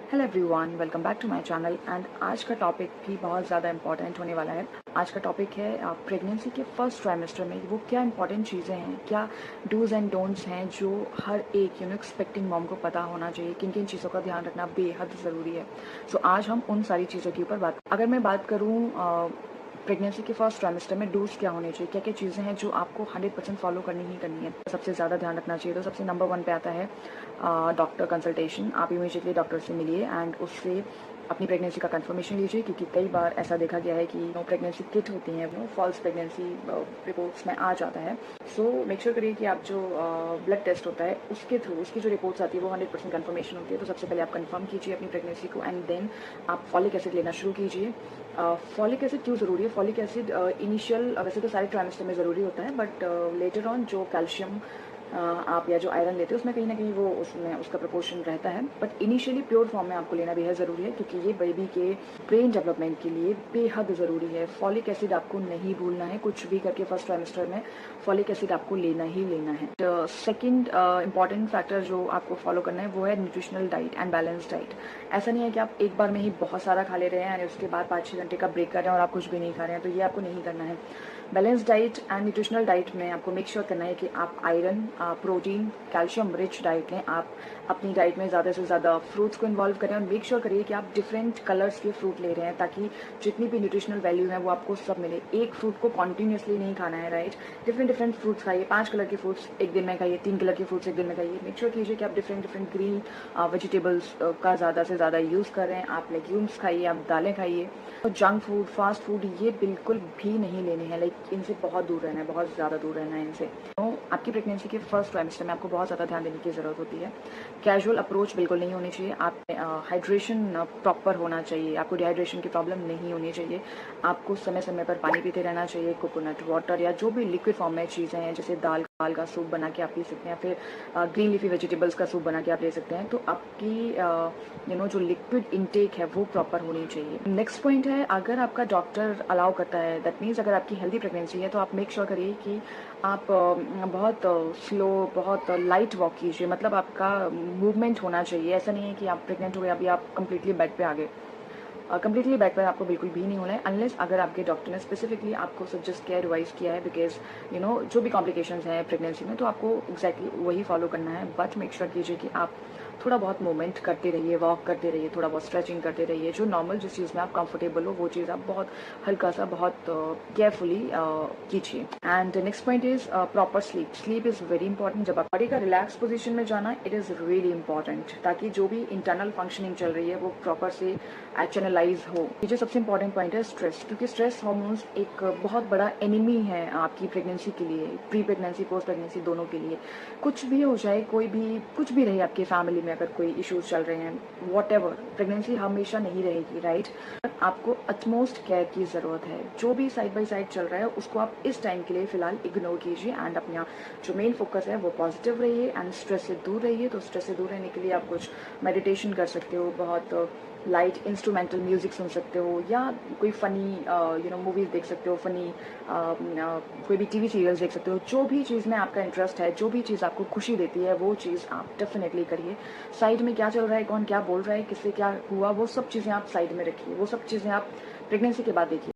Hello everyone, welcome back to my channel. And आज का topic भी बहुत ज़्यादा इंपॉर्टेंट होने वाला है। आज का टॉपिक है प्रेगनेंसी के फर्स्ट ट्राइमेस्टर में वो क्या इंपॉर्टेंट चीज़ें हैं, क्या डूज एंड डोंट्स हैं जो हर एक एक्सपेक्टिंग मॉम को पता होना चाहिए, किन किन चीज़ों का ध्यान रखना बेहद ज़रूरी है। सो आज हम उन सारी चीज़ों के ऊपर अगर मैं बात करूँ प्रेगनेंसी के फर्स्ट ट्राइमेस्टर में डोज क्या होने चाहिए, क्या क्या चीज़ें हैं जो आपको 100% फॉलो करनी ही करनी है, सबसे ज़्यादा ध्यान रखना चाहिए। तो सबसे नंबर 1 पे आता है डॉक्टर कंसल्टेशन। आप इमीडिएटली डॉक्टर से मिलिए एंड उससे अपनी प्रेगनेंसी का कंफर्मेशन लीजिए, क्योंकि कई बार ऐसा देखा गया है कि प्रेगनेंसी किट होती हैं वो फॉल्स प्रेगनेंसी रिपोर्ट्स में आ जाता है। सो मेक श्योर करिए कि आप जो ब्लड टेस्ट होता है उसके थ्रू उसकी जो रिपोर्ट्स आती है वो 100% कंफर्मेशन होती है। तो सबसे पहले आप कंफर्म कीजिए अपनी प्रेगनेंसी को एंड देन आप फॉलिक एसिड लेना शुरू कीजिए। फॉलिक एसिड क्यों ज़रूरी है? फॉलिक एसिड इनिशियल वैसे तो सारे ट्राइमेस्टर में ज़रूरी होता है, बट लेटर ऑन जो कैल्शियम आप या जो आयरन लेते हो उसमें कहीं ना कहीं वो उसमें उसका प्रपोर्शन रहता है, बट इनिशियली प्योर फॉर्म में आपको लेना बेहद ज़रूरी है, क्योंकि ये बेबी के ब्रेन डेवलपमेंट के लिए बेहद ज़रूरी है। फॉलिक एसिड आपको नहीं भूलना है, कुछ भी करके फर्स्ट ट्राइमेस्टर में फॉलिक एसिड आपको लेना ही लेना है। सेकेंड इंपॉर्टेंट फैक्टर जो आपको फॉलो करना है वो है nutritional diet and balance diet. ऐसा नहीं है कि आप एक बार में ही बहुत सारा खा ले रहे हैं और उसके बाद 5-6 घंटे का ब्रेक कर रहे हैं और आप कुछ भी नहीं खा रहे हैं, तो ये आपको नहीं करना है। Balance diet and nutritional diet में आपको मेक श्योर करना है कि आप iron, protein, calcium rich diet लें। आप अपनी डाइट में ज़्यादा से ज़्यादा फ्रूट्स को इन्वॉल्व करें और मेक श्योर करिए कि आप डिफरेंट कलर्स के फ्रूट ले रहे हैं, ताकि जितनी भी न्यूट्रिशनल वैल्यू है वो आपको सब मिले। एक फ्रूट को कॉन्टीन्यूसली नहीं खाना है, राइट? डिफरेंट फ्रूट्स खाइए। 5 कलर के फ्रूट्स एक दिन में खाइए, 3 कलर के फ्रूट्स एक दिन में खाइए। मेक श्योर कीजिए कि आप डिफरेंट ग्रीन वेजिटेबल्स का ज़्यादा से ज़्यादा यूज़ कर रहे हैं। आप लेग्यूम्स खाइए, आप दालें खाइए। और जंक फूड, फास्ट फूड ये बिल्कुल भी नहीं लेने हैं। लाइक इनसे बहुत दूर रहना है, बहुत ज़्यादा दूर रहना है इनसे। तो आपकी प्रेगनेंसी के फर्स्ट ट्राइमेस्टर में आपको बहुत ज़्यादा ध्यान देने की ज़रूरत होती है। कैजुअल अप्रोच बिल्कुल नहीं होनी चाहिए। आप हाइड्रेशन प्रॉपर होना चाहिए, आपको डिहाइड्रेशन की प्रॉब्लम नहीं होनी चाहिए। आपको समय समय पर पानी पीते रहना चाहिए। कोकोनट वाटर या जो भी लिक्विड फॉर्म में चीज़ें हैं, जैसे दाल का सूप बना के आप पी सकते हैं, फिर ग्रीन लीफी वेजिटेबल्स का सूप बना के आप ले सकते हैं। तो आपकी जो लिक्विड इनटेक है वो प्रॉपर होनी चाहिए। नेक्स्ट पॉइंट है, अगर आपका डॉक्टर अलाउ करता है, दैट मीन्स अगर आपकी हेल्दी प्रेगनेंसी है, तो आप मेक श्योर करिए कि आप बहुत स्लो, बहुत लाइट वॉक कीजिए। मतलब आपका मूवमेंट होना चाहिए। ऐसा नहीं है कि आप प्रेग्नेंट हो गए अभी आप कंप्लीटली बेड पे आ गए। कंप्लीटली बैक पर आपको बिल्कुल भी नहीं होना है, अनलेस अगर आपके डॉक्टर ने स्पेसिफिकली आपको सजेस्ट किया है, एडवाइस किया है, बिकॉज जो भी कॉम्प्लिकेशंस हैं प्रेगनेंसी में, तो आपको एग्जैक्टली वही फॉलो करना है। बट मेक श्योर कीजिए कि आप थोड़ा बहुत मूवमेंट करते रहिए, वॉक करते रहिए, थोड़ा बहुत स्ट्रेचिंग करते रहिए। जो नॉर्मल जिस चीज़ में आप कंफर्टेबल हो वो चीज़ आप बहुत हल्का सा, बहुत केयरफुली कीजिए। And next point is proper sleep. Sleep is very important. जब आप बॉडी का रिलैक्स पोजीशन में जाना, इट इज़ रियली इंपॉर्टेंट, ताकि जो भी इंटरनल फंक्शनिंग चल रही है वो प्रॉपर से चैनलाइज हो। ये जो सबसे इंपॉर्टेंट पॉइंट है स्ट्रेस, क्योंकि स्ट्रेस हार्मोन्स एक बहुत बड़ा एनिमी है आपकी प्रेगनेंसी के लिए, प्री प्रेगनेंसी पोस्ट प्रेगनेंसी दोनों के लिए। कुछ भी हो जाए, कोई भी कुछ भी रहे आपकी फैमिली में, अगर कोई इश्यूज चल रहे हैं, वॉट एवर, प्रेगनेंसी हमेशा नहीं रहेगी, राइट? आपको अटमोस्ट केयर की ज़रूरत है। जो भी साइड बाई साइड चल रहा है उसको आप इस टाइम के लिए फ़िलहाल इग्नोर कीजिए एंड अपना जो मेन फोकस है वो पॉजिटिव रहिए एंड स्ट्रेस से दूर रहिए। तो स्ट्रेस से दूर रहने के लिए आप कुछ मेडिटेशन कर सकते हो, बहुत लाइट इंस्ट्रूमेंटल म्यूजिक सुन सकते हो, या कोई फ़नी मूवीज़ देख सकते हो, फ़नी कोई भी टीवी सीरियल्स देख सकते हो। जो भी चीज़ में आपका इंटरेस्ट है, जो भी चीज़ आपको खुशी देती है, वो चीज़ आप डेफिनेटली करिए। साइड में क्या चल रहा है, कौन क्या बोल रहा है, किससे क्या हुआ, वो सब चीज़ें आप साइड में रखिए। वो सब चीज़ें आप प्रेगनेंसी के बाद देखिए।